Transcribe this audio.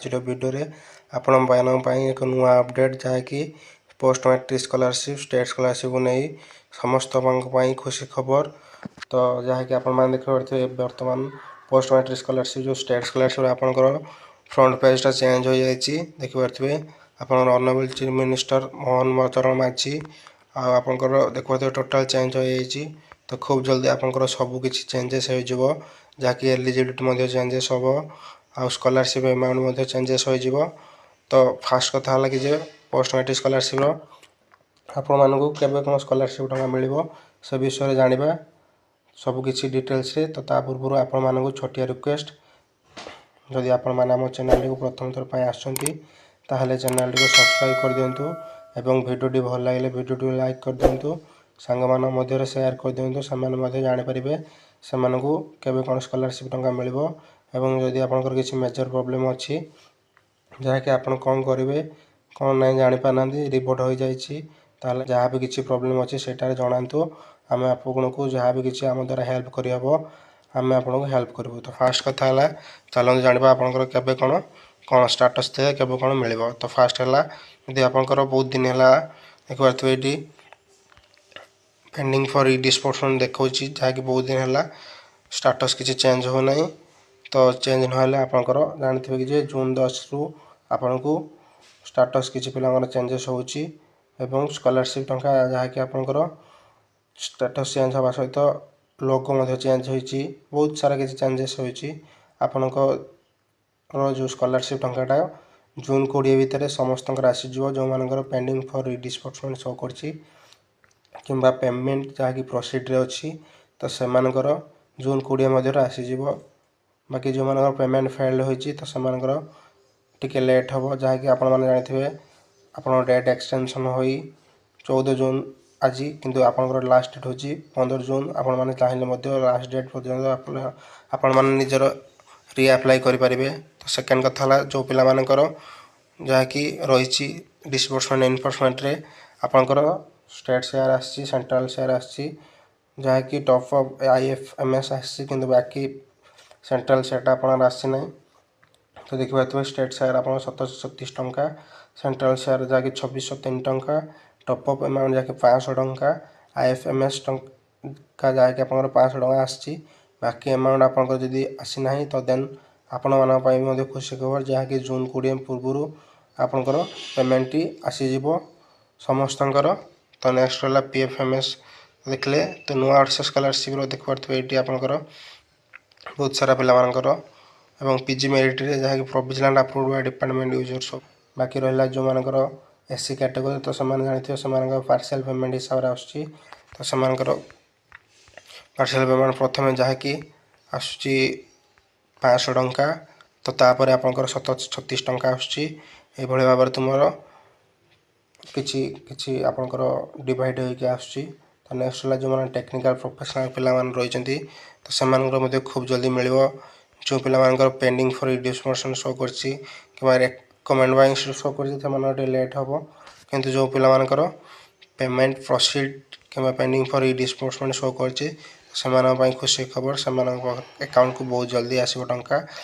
ଆଜିର ଭିଡ଼ିଓରେ ଆପଣମାନଙ୍କ ପାଇଁ ଏକ ନୂଆ ଅପଡେଟ୍ ଯାହାକି ପୋଷ୍ଟ ମ୍ୟାଟ୍ରିକ୍ ସ୍କଲାରସିପ୍ ଷ୍ଟେଟ୍ ସ୍କଲାରସିପ୍କୁ ନେଇ ସମସ୍ତଙ୍କ ପାଇଁ ଖୁସି ଖବର। ତ ଯାହାକି ଆପଣମାନେ ଦେଖିପାରୁଥିବେ ବର୍ତ୍ତମାନ ପୋଷ୍ଟ ମ୍ୟାଟ୍ରିକ୍ ସ୍କଲାରସିପ୍ ଯେଉଁ ଷ୍ଟେଟ୍ ସ୍କଲାରସିପ୍ ଆପଣଙ୍କର ଫ୍ରଣ୍ଟ ପେଜ୍ଟା ଚେଞ୍ଜ ହୋଇଯାଇଛି। ଦେଖିପାରୁଥିବେ ଆପଣଙ୍କର honourable chief minister Mohan Charan Majhi ଆଉ ଆପଣଙ୍କର ଦେଖିପାରୁଥିବେ ଟୋଟାଲ୍ ଚେଞ୍ଜ ହୋଇଯାଇଛି। ତ ଖୁବ୍ ଜଲ୍ଦି ଆପଣଙ୍କର ସବୁ କିଛି ଚେଞ୍ଜେସ୍ ହୋଇଯିବ, ଯାହାକି ଏଲିଜିବିଲିଟି ମଧ୍ୟ ଚେଞ୍ଜେସ୍ ହେବ ଆଉ ସ୍କଲାରସିପ୍ ଆମାଉଣ୍ଟ ମଧ୍ୟ ଚେଞ୍ଜେସ୍ ହୋଇଯିବ। ତ ଫାର୍ଷ୍ଟ କଥା ହେଲା କି ଯେ ପୋଷ୍ଟ ମ୍ୟାଟ୍ରିକ୍ ସ୍କଲାରସିପ୍ର ଆପଣମାନଙ୍କୁ କେବେ କ'ଣ ସ୍କଲାରସିପ୍ ଟଙ୍କା ମିଳିବ ସେ ବିଷୟରେ ଜାଣିବା ସବୁକିଛି ଡିଟେଲ୍ସରେ। ତ ତା ପୂର୍ବରୁ ଆପଣମାନଙ୍କୁ ଛୋଟିଆ ରିକ୍ୱେଷ୍ଟ, ଯଦି ଆପଣମାନେ ଆମ ଚ୍ୟାନେଲଟିକୁ ପ୍ରଥମ ଥର ପାଇଁ ଆସୁଛନ୍ତି ତାହେଲେ ଚ୍ୟାନେଲଟିକୁ ସବସ୍କ୍ରାଇବ୍ କରିଦିଅନ୍ତୁ ଏବଂ ଭିଡ଼ିଓଟି ଭଲ ଲାଗିଲେ ଭିଡ଼ିଓଟିକୁ ଲାଇକ୍ କରିଦିଅନ୍ତୁ, ସାଙ୍ଗମାନଙ୍କ ମଧ୍ୟରେ ସେୟାର କରିଦିଅନ୍ତୁ, ସେମାନେ ମଧ୍ୟ ଜାଣିପାରିବେ ସେମାନଙ୍କୁ କେବେ କ'ଣ ସ୍କଲାରସିପ୍ ଟଙ୍କା ମିଳିବ। ଏବଂ ଯଦି ଆପଣଙ୍କର କିଛି ମେଜର ପ୍ରୋବ୍ଲେମ୍ ଅଛି ଯାହାକି ଆପଣ କ'ଣ କରିବେ କ'ଣ ନାହିଁ ଜାଣିପାରୁନାହାନ୍ତି, ରିପୋର୍ଟ ହୋଇଯାଇଛି, ତାହେଲେ ଯାହା ବି କିଛି ପ୍ରୋବ୍ଲେମ୍ ଅଛି ସେଇଟାରେ ଜଣାନ୍ତୁ। ଆମେ ଆପଣଙ୍କୁ ଯାହା ବି କିଛି ଆମ ଦ୍ୱାରା ହେଲ୍ପ କରିହେବ ଆମେ ଆପଣଙ୍କୁ ହେଲ୍ପ କରିବୁ। ତ ଫାର୍ଷ୍ଟ କଥା ହେଲା ଚାଲନ୍ତୁ ଜାଣିବା ଆପଣଙ୍କର କେବେ କ'ଣ ଷ୍ଟାଟସ୍ ଥାଏ, କେବେ କ'ଣ ମିଳିବ। ତ ଫାର୍ଷ୍ଟ ହେଲା ଯଦି ଆପଣଙ୍କର ବହୁତ ଦିନ ହେଲା ଦେଖିପାରୁଥିବେ ଏଇଠି ପେଣ୍ଡିଂ ଫର୍ ଡିସ୍ପୋର୍ସମେଣ୍ଟ ଦେଖାଉଛି, ଯାହାକି ବହୁତ ଦିନ ହେଲା ଷ୍ଟାଟସ୍ କିଛି ଚେଞ୍ଜ ହେଉନାହିଁ। ତ ଚେଞ୍ଜ ନହେଲେ ଆପଣଙ୍କର ଜାଣିଥିବେ କି ଯେ ଜୁନ୍ 10ରୁ ଆପଣଙ୍କୁ ଷ୍ଟାଟସ୍ କିଛି ପିଲାଙ୍କର ଚେଞ୍ଜେସ୍ ହେଉଛି ଏବଂ ସ୍କଲାରସିପ୍ ଟଙ୍କା ଯାହାକି ଆପଣଙ୍କର ଷ୍ଟାଟସ୍ ଚେଞ୍ଜ ହେବା ସହିତ ଲୋଗୋ ମଧ୍ୟ ଚେଞ୍ଜ ହୋଇଛି, ବହୁତ ସାରା କିଛି ଚେଞ୍ଜେସ୍ ହୋଇଛି। ଆପଣଙ୍କର ଯେଉଁ ସ୍କଲାରସିପ୍ ଟଙ୍କାଟା ଜୁନ୍ 20 ଭିତରେ ସମସ୍ତଙ୍କର ଆସିଯିବ, ଯେଉଁମାନଙ୍କର ପେଣ୍ଡିଂ ଫର୍ ଡିସ୍ପୋର୍ସମେଣ୍ଟ ଶୋ କରିଛି କିମ୍ବା ପେମେଣ୍ଟ ଯାହାକି ପ୍ରୋସିଡ଼୍ରେ ଅଛି ତ ସେମାନଙ୍କର ଜୁନ୍ 20 ମଧ୍ୟରେ ଆସିଯିବ। ବାକି ଯେଉଁମାନଙ୍କର ପେମେଣ୍ଟ ଫେଲ୍ଡ ହୋଇଛି ତ ସେମାନଙ୍କର ଟିକେ ଲେଟ୍ ହେବ, ଯାହାକି ଆପଣମାନେ ଜାଣିଥିବେ ଆପଣଙ୍କ ଡେଟ୍ ଏକ୍ସଟେନସନ୍ ହୋଇ 14 ଜୁନ୍ ଆଜି, କିନ୍ତୁ ଆପଣଙ୍କର ଲାଷ୍ଟ ଡେଟ୍ ହେଉଛି 15 ଜୁନ୍। ଆପଣମାନେ ଚାହିଁଲେ ମଧ୍ୟ ଲାଷ୍ଟ ଡେଟ୍ ପର୍ଯ୍ୟନ୍ତ ଆପଣମାନେ ନିଜର ରିଆପ୍ଲାଏ କରିପାରିବେ। ତ ସେକେଣ୍ଡ କଥା ହେଲା ଯେଉଁ ପିଲାମାନଙ୍କର ଯାହାକି ରହିଛି ଡିସ୍ପୋର୍ସମେଣ୍ଟ ଏନଫୋର୍ସମେଣ୍ଟରେ ଆପଣଙ୍କର ଷ୍ଟେଟ୍ ସେୟାର ଆସିଛି, ସେଣ୍ଟ୍ରାଲ୍ ସେୟାର ଆସିଛି, ଯାହାକି ଟପ୍ ଅଫ୍ IFMS ଆସିଛି, କିନ୍ତୁ ବାକି ସେଣ୍ଟ୍ରାଲ୍ ସେୟାରଟା ଆପଣଙ୍କର ଆସିନାହିଁ। ତ ଦେଖିପାରୁଥିବେ ଷ୍ଟେଟ୍ ସେୟାର ଆପଣଙ୍କ 736 ଟଙ୍କା, ସେଣ୍ଟ୍ରାଲ୍ ସେୟାର ଯାହାକି 2603 ଟଙ୍କା, ଟପ୍ ଅଫ୍ ଆମାଉଣ୍ଟ ଯାହାକି 500 ଟଙ୍କା, IFMS ଟଙ୍କା ଯାହାକି ଆପଣଙ୍କର 500 ଟଙ୍କା ଆସିଛି। ବାକି ଆମାଉଣ୍ଟ ଆପଣଙ୍କର ଯଦି ଆସିନାହିଁ ତ ଦେନ୍ ଆପଣମାନଙ୍କ ପାଇଁ ମଧ୍ୟ ଖୁସି ଖବର, ଯାହାକି ଜୁନ୍ 20 ପୂର୍ବରୁ ଆପଣଙ୍କର ପେମେଣ୍ଟଟି ଆସିଯିବ ସମସ୍ତଙ୍କର। ତ ନେକ୍ସଟ ହେଲା PFMS ଦେଖିଲେ ତ ନୂଆ ବର୍ଷ ସ୍କଲାରସିପ୍ର ଦେଖିପାରୁଥିବେ ଏଇଠି ଆପଣଙ୍କର ବହୁତ ସାରା ପିଲାମାନଙ୍କର ଏବଂ PG ମେରିଟ୍ରେ ଯାହାକି provisional approve Bai department user ସବୁ। ବାକି ରହିଲା ଯେଉଁମାନଙ୍କର SC କ୍ୟାଟେଗୋରୀ ତ ସେମାନେ ଜାଣିଥିବେ ସେମାନଙ୍କର ପାର୍ସିଆଲ୍ ପେମେଣ୍ଟ ହିସାବରେ ଆସୁଛି। ତ ସେମାନଙ୍କର ପାର୍ସିଆଲ୍ ପେମେଣ୍ଟ ପ୍ରଥମେ ଯାହାକି ଆସୁଛି 500 ଟଙ୍କା, ତ ତାପରେ ଆପଣଙ୍କର 736 ଟଙ୍କା ଆସୁଛି। ଏଇଭଳି ଭାବରେ ତୁମର କିଛି ଆପଣଙ୍କର ଡିଭାଇଡ଼ ହୋଇକି ଆସୁଛି। ତ ନେକ୍ସଟ ହେଲା ଯେଉଁମାନେ ଟେକ୍ନିକାଲ୍ ପ୍ରୋଫେସନାଲ୍ ପିଲାମାନେ ରହିଛନ୍ତି ତ ସେମାନଙ୍କର ମଧ୍ୟ ଖୁବ୍ ଜଲ୍ଦି ମିଳିବ। ଯେଉଁ ପିଲାମାନଙ୍କର ପେଣ୍ଡିଂ ଫର୍ ଡିସ୍ପୋର୍ସମେଣ୍ଟ ଶୋ କରିଛି କିମ୍ବା ରେକମେଣ୍ଡ ବାଇ ଶୋ କରିଛି ସେମାନଙ୍କର ଟିକେ ଲେଟ୍ ହେବ, କିନ୍ତୁ ଯେଉଁ ପିଲାମାନଙ୍କର ପେମେଣ୍ଟ ପ୍ରୋସିଡ୍ କିମ୍ବା ପେଣ୍ଡିଂ ଫର୍ ଡିସ୍ପୋର୍ସମେଣ୍ଟ ଶୋ କରିଛି ସେମାନଙ୍କ ପାଇଁ ଖୁସି ଖବର, ସେମାନଙ୍କ ଆକାଉଣ୍ଟକୁ ବହୁତ ଜଲ୍ଦି ଆସିବ ଟଙ୍କା।